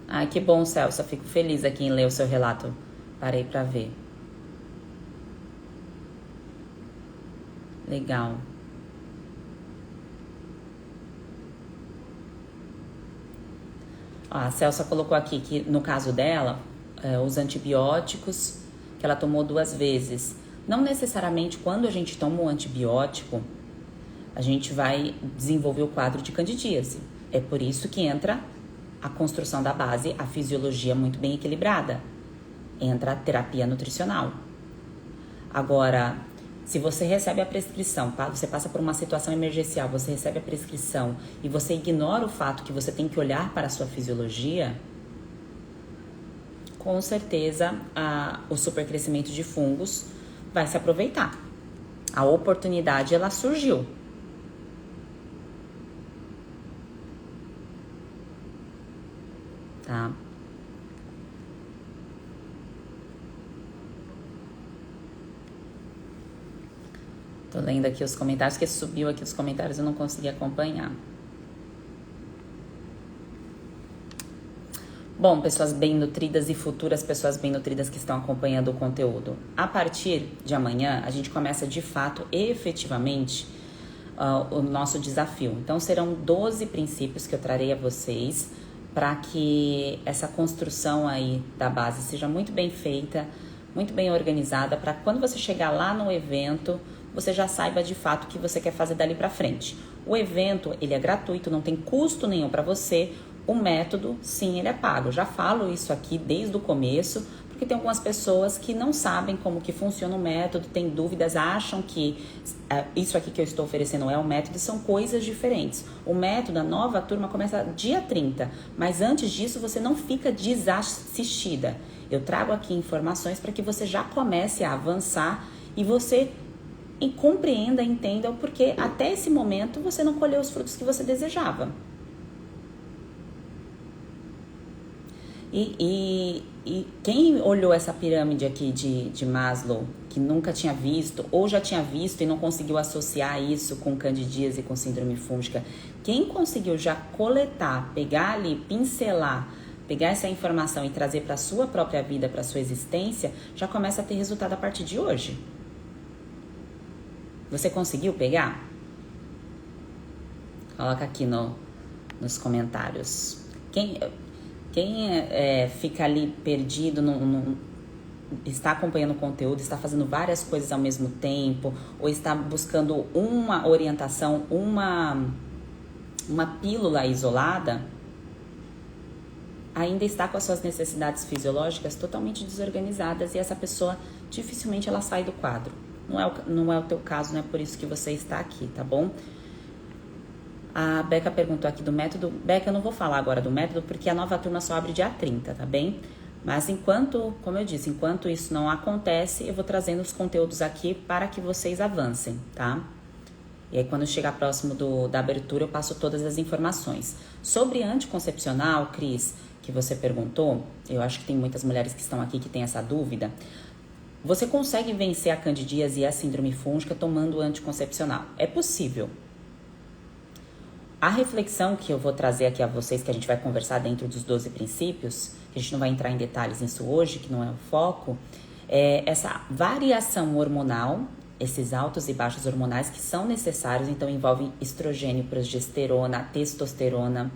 Ai, que bom, Celso. Eu fico feliz aqui em ler o seu relato. Parei para ver. Legal. A Celsa colocou aqui que no caso dela, os antibióticos que ela tomou 2 vezes. Não necessariamente quando a gente toma um antibiótico, a gente vai desenvolver o quadro de candidíase. É por isso que entra a construção da base, a fisiologia muito bem equilibrada. Entra a terapia nutricional. Agora, se você recebe a prescrição, tá? Você passa por uma situação emergencial, você recebe a prescrição e você ignora o fato que você tem que olhar para a sua fisiologia, com certeza o supercrescimento de fungos vai se aproveitar. A oportunidade, ela surgiu. Tá? Tô lendo aqui os comentários, que subiu aqui os comentários, eu não consegui acompanhar. Bom, pessoas bem nutridas e futuras pessoas bem nutridas que estão acompanhando o conteúdo. A partir de amanhã, a gente começa de fato, efetivamente, o nosso desafio. Então, serão 12 princípios que eu trarei a vocês para que essa construção aí da base seja muito bem feita, muito bem organizada, para quando você chegar lá no evento, você já saiba de fato o que você quer fazer dali para frente. O evento, ele é gratuito, não tem custo nenhum para você. O método, sim, ele é pago. Eu já falo isso aqui desde o começo, porque tem algumas pessoas que não sabem como que funciona o método, têm dúvidas, acham que isso aqui que eu estou oferecendo é o método, são coisas diferentes. O método, a nova turma, começa dia 30, mas antes disso você não fica desassistida. Eu trago aqui informações para que você já comece a avançar e você compreenda, entenda o porquê até esse momento você não colheu os frutos que você desejava. E quem olhou essa pirâmide aqui de Maslow, que nunca tinha visto, ou já tinha visto e não conseguiu associar isso com candidíase e com síndrome fúngica, quem conseguiu já coletar, pegar ali, pincelar, pegar essa informação e trazer para a sua própria vida, para a sua existência, já começa a ter resultado a partir de hoje. Você conseguiu pegar? Coloca aqui no nos comentários. Quem fica ali perdido, está acompanhando o conteúdo, está fazendo várias coisas ao mesmo tempo, ou está buscando uma orientação, uma pílula isolada, ainda está com as suas necessidades fisiológicas totalmente desorganizadas, e essa pessoa dificilmente ela sai do quadro. Não é o teu caso, não é por isso que você está aqui, tá bom? A Beca perguntou aqui do método. Beca, eu não vou falar agora do método porque a nova turma só abre dia 30, tá bem? Mas como eu disse, enquanto isso não acontece, eu vou trazendo os conteúdos aqui para que vocês avancem, tá? E aí quando chegar próximo da abertura eu passo todas as informações. Sobre anticoncepcional, Cris, que você perguntou, eu acho que tem muitas mulheres que estão aqui que têm essa dúvida. Você consegue vencer a candidíase e a síndrome fúngica tomando anticoncepcional? É possível. A reflexão que eu vou trazer aqui a vocês, que a gente vai conversar dentro dos 12 princípios, que a gente não vai entrar em detalhes nisso hoje, que não é o foco, é essa variação hormonal, esses altos e baixos hormonais que são necessários, então envolvem estrogênio, progesterona, testosterona.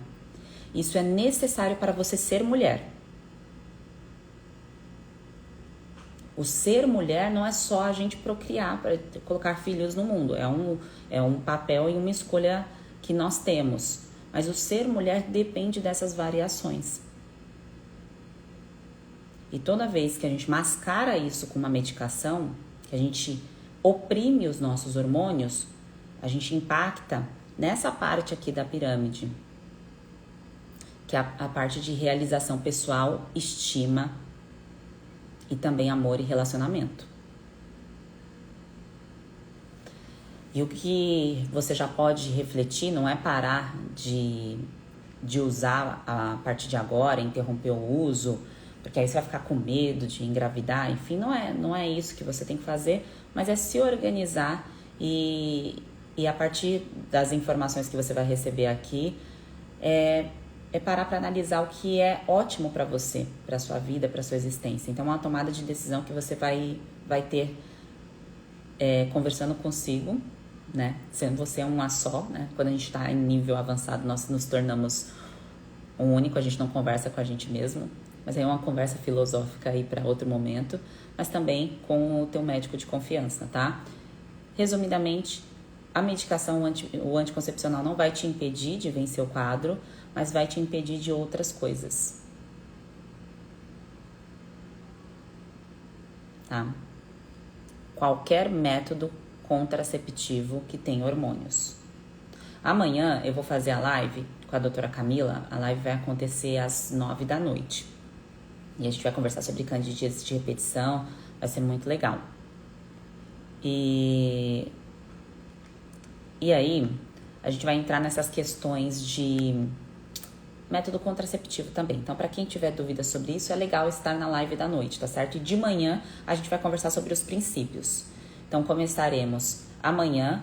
Isso é necessário para você ser mulher. O ser mulher não é só a gente procriar, para colocar filhos no mundo, é um papel e uma escolha que nós temos, mas o ser mulher depende dessas variações. E toda vez que a gente mascara isso com uma medicação, que a gente oprime os nossos hormônios, a gente impacta nessa parte aqui da pirâmide, que é a parte de realização pessoal, estima e também amor e relacionamento. E o que você já pode refletir não é parar de usar a partir de agora, interromper o uso, porque aí você vai ficar com medo de engravidar, enfim, não é isso que você tem que fazer, mas é se organizar e a partir das informações que você vai receber aqui, é parar para analisar o que é ótimo para você, para sua vida, para sua existência. Então, é uma tomada de decisão que você vai ter conversando consigo, né? Sendo você uma só, né? Quando a gente está em nível avançado, nós nos tornamos um único, a gente não conversa com a gente mesmo, mas aí é uma conversa filosófica aí para outro momento, mas também com o teu médico de confiança, tá? Resumidamente, a medicação, o anticoncepcional não vai te impedir de vencer o quadro, mas vai te impedir de outras coisas, tá? Qualquer método contraceptivo que tem hormônios. Amanhã eu vou fazer a live com a doutora Camila. A live vai acontecer às 9 da noite. E a gente vai conversar sobre candidíase de repetição. Vai ser muito legal. E aí, a gente vai entrar nessas questões de método contraceptivo também. Então, para quem tiver dúvidas sobre isso, é legal estar na live da noite, tá certo? E de manhã, a gente vai conversar sobre os princípios. Então, começaremos amanhã,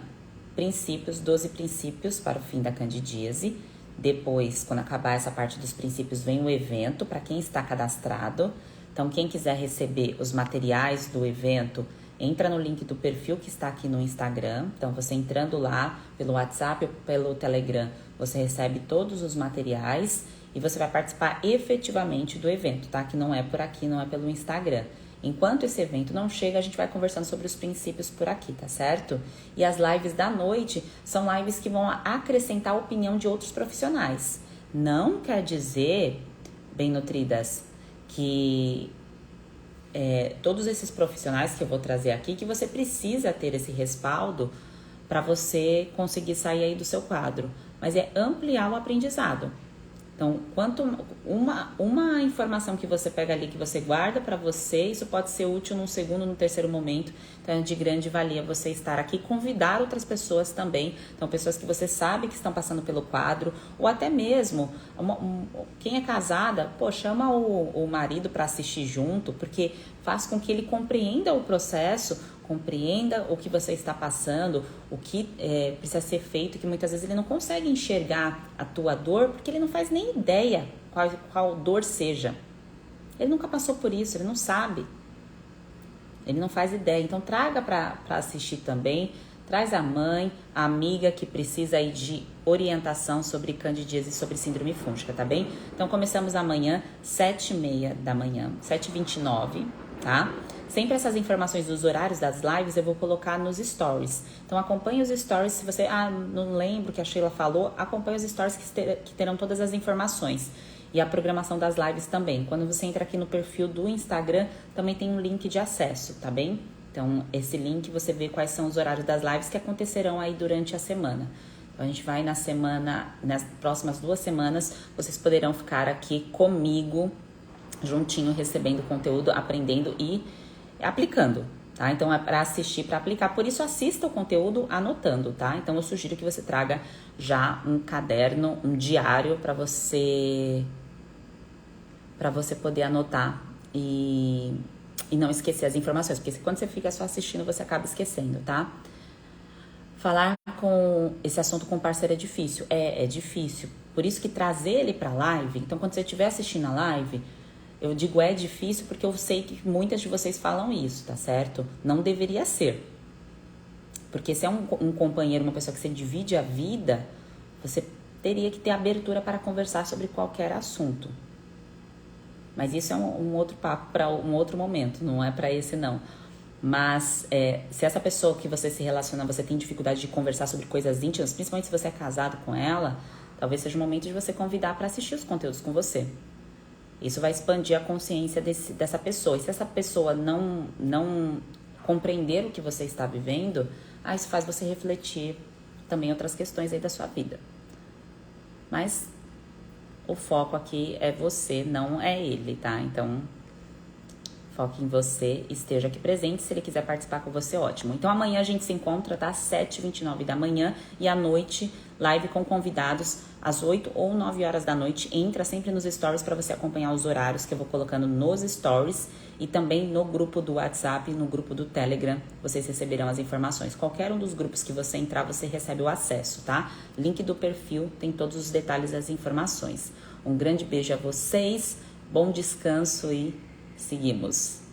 12 princípios para o fim da candidíase. Depois, quando acabar essa parte dos princípios, vem o evento para quem está cadastrado. Então, quem quiser receber os materiais do evento, entra no link do perfil que está aqui no Instagram. Então, você entrando lá pelo WhatsApp ou pelo Telegram, você recebe todos os materiais e você vai participar efetivamente do evento, tá? Que não é por aqui, não é pelo Instagram. Enquanto esse evento não chega, a gente vai conversando sobre os princípios por aqui, tá certo? E as lives da noite são lives que vão acrescentar a opinião de outros profissionais. Não quer dizer, bem nutridas, que todos esses profissionais que eu vou trazer aqui, que você precisa ter esse respaldo para você conseguir sair aí do seu quadro. Mas é ampliar o aprendizado. Então, uma informação que você pega ali, que você guarda para você, isso pode ser útil num segundo, num terceiro momento. Então, é de grande valia você estar aqui, convidar outras pessoas também. Então, pessoas que você sabe que estão passando pelo quadro, ou até mesmo, quem é casada, chama o marido para assistir junto, porque faz com que ele compreenda o processo, compreenda o que você está passando, o que precisa ser feito, que muitas vezes ele não consegue enxergar a tua dor, porque ele não faz nem ideia qual dor seja. Ele nunca passou por isso, ele não sabe. Ele não faz ideia. Então, traga para assistir também, traz a mãe, a amiga que precisa aí de orientação sobre candidíase e sobre síndrome fúngica, tá bem? Então começamos amanhã, 7h30 da manhã, 7h29, tá? Sempre essas informações dos horários das lives eu vou colocar nos stories. Então acompanhe os stories, se você, não lembro que a Sheila falou, acompanhe os stories que terão todas as informações. E a programação das lives também. Quando você entra aqui no perfil do Instagram, também tem um link de acesso, tá bem? Então, esse link você vê quais são os horários das lives que acontecerão aí durante a semana. Então, a gente vai nas próximas 2 semanas, vocês poderão ficar aqui comigo, juntinho, recebendo conteúdo, aprendendo e aplicando, tá? Então, é para assistir, para aplicar. Por isso, assista o conteúdo anotando, tá? Então, eu sugiro que você traga já um caderno, um diário para você poder anotar e não esquecer as informações, porque quando você fica só assistindo, você acaba esquecendo, tá? Falar com esse assunto com o parceiro é difícil. É difícil. Por isso que trazer ele pra live, então quando você estiver assistindo a live, eu digo é difícil porque eu sei que muitas de vocês falam isso, tá certo? Não deveria ser. Porque se é um companheiro, uma pessoa que você divide a vida, você teria que ter abertura para conversar sobre qualquer assunto. Mas isso é um outro papo para um outro momento, não é para esse não. Mas se essa pessoa que você se relaciona, você tem dificuldade de conversar sobre coisas íntimas, principalmente se você é casado com ela, talvez seja o momento de você convidar para assistir os conteúdos com você. Isso vai expandir a consciência dessa pessoa. E se essa pessoa não compreender o que você está vivendo, isso faz você refletir também outras questões aí da sua vida. Mas o foco aqui é você, não é ele, tá? Então, foque em você, esteja aqui presente. Se ele quiser participar com você, ótimo. Então, amanhã a gente se encontra, tá? 7h29 da manhã e à noite, live com convidados às 8 ou 9 horas da noite. Entra sempre nos stories para você acompanhar os horários que eu vou colocando nos stories e também no grupo do WhatsApp, no grupo do Telegram, vocês receberão as informações. Qualquer um dos grupos que você entrar, você recebe o acesso, tá? Link do perfil, tem todos os detalhes das informações. Um grande beijo a vocês, bom descanso e seguimos!